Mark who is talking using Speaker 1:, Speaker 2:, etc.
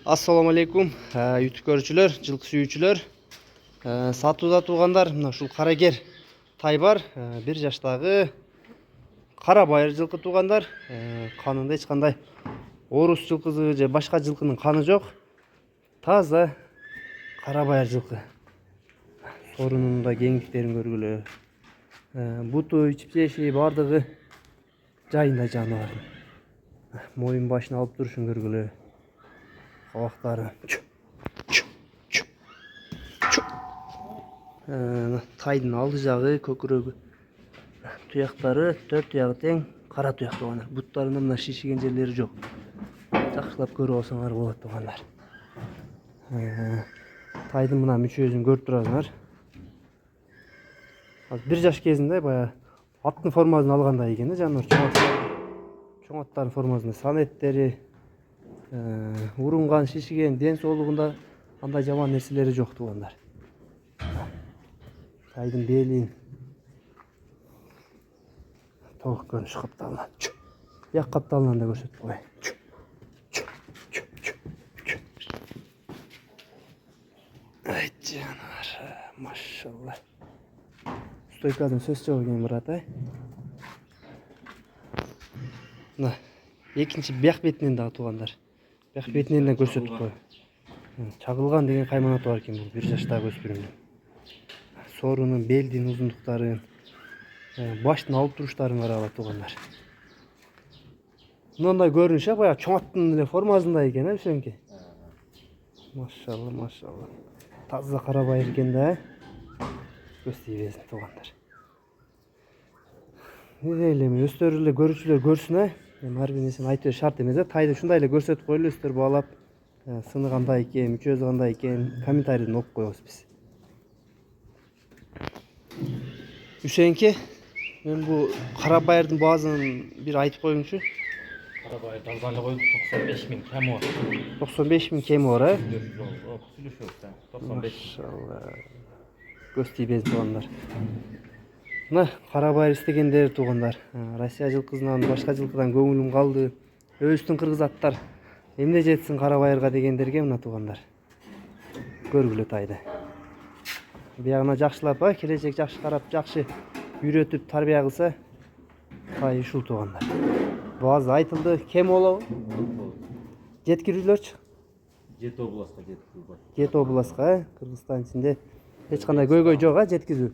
Speaker 1: Assalamu alaikum YouTube көрүүчүлөр, жылкы сүйүүчүлөр. Сатууда туугандар, мына ушул карагер тай бар. 1 жаштагы кара байыр жылкы туугандар. Канында эч кандай орус жылкысы же башка жылкынын каны жок. Таза кара байыр жылкы. Сорунун да кеңдиктерин көргүлө. Буту, ичип-жеши бардыгы жайында жаныбардын. Моюн башына алып турушун көргүлө. Кабактары тайдын алды жагы, көкүрөгү, туяктары 4 туягы тең кара туяк туугандар. Буттарында мына шишиген жерлери жок. Жакшылап көрүп алсаңар болот туугандар. Тайдын мына мүчөсүн көрүп турасыңар. 1 жаш кезинде баягы аттын формасын алгандай экен да жаныбар. Чоң аттардын формасында сан эттери, урунган, шишиген, ден соолугунда андай жаман нерселери жок туугандар. Тайдын белин толук көрүнүш капталган. Бияк капталган да көрсөтүп коеюн. Ай жаныбар, машалла. Стойкадан сөз жок экен брат, Мына экинчи бияк бетинен дагы туугандар. Бияк бетинен да көрсөтүп коеюн. Чагылган деген кайманаты бар экен бул 1 жаштагы өспүрүмдүн. Сорунун, белдин узундуктарын, баштын алып туруштарын карагыла туугандар. Мындай көрүнүш баягы чоң аттын эле формасында экен, Үсөнке. Машалла, машалла. Таза кара байыр экен да, көз тийбесин туугандар. Эле өстөрү эле көрүүчүлөр көрсүн, ар бир нерсени айтып бериш шарт эмес, Тайды ушундай эле көрсөтүп коелу, өстөр баалап, сыны кандай экен, мүчөсү кандай экен, комментарийден окуп коебуз биз. Үсөнке, мен бу кара байырдын баазын бир айтып коюңчу.
Speaker 2: Кара байыр алган эле коюп 95 000 кеми бар.
Speaker 1: 95 000 кеми бар,
Speaker 2: Сүйлөшөбүз, 95.
Speaker 1: Машалла. Көз тийбесин туугандар. Мына кара байыр истегендер туугандар. Россия жылкысынан, башка жылкыдан көңүлүм калды. Өбүздүн кыргыз аттар эмне жетсин кара байырга дегендерге мына туугандар. Көргүлө тайды. Биягына жакшылап, келечек жакшы карап, жакшы үйрөтүп тарбия кылса, тай ушул туугандар. Баазы айтылды, кем болобу? Жеткирүүлөрчү?
Speaker 2: Жети областка жеткирүү бар.
Speaker 1: Жети областка, Кыргызстан ичинде эч кандай көйгөй жок, жеткизүү.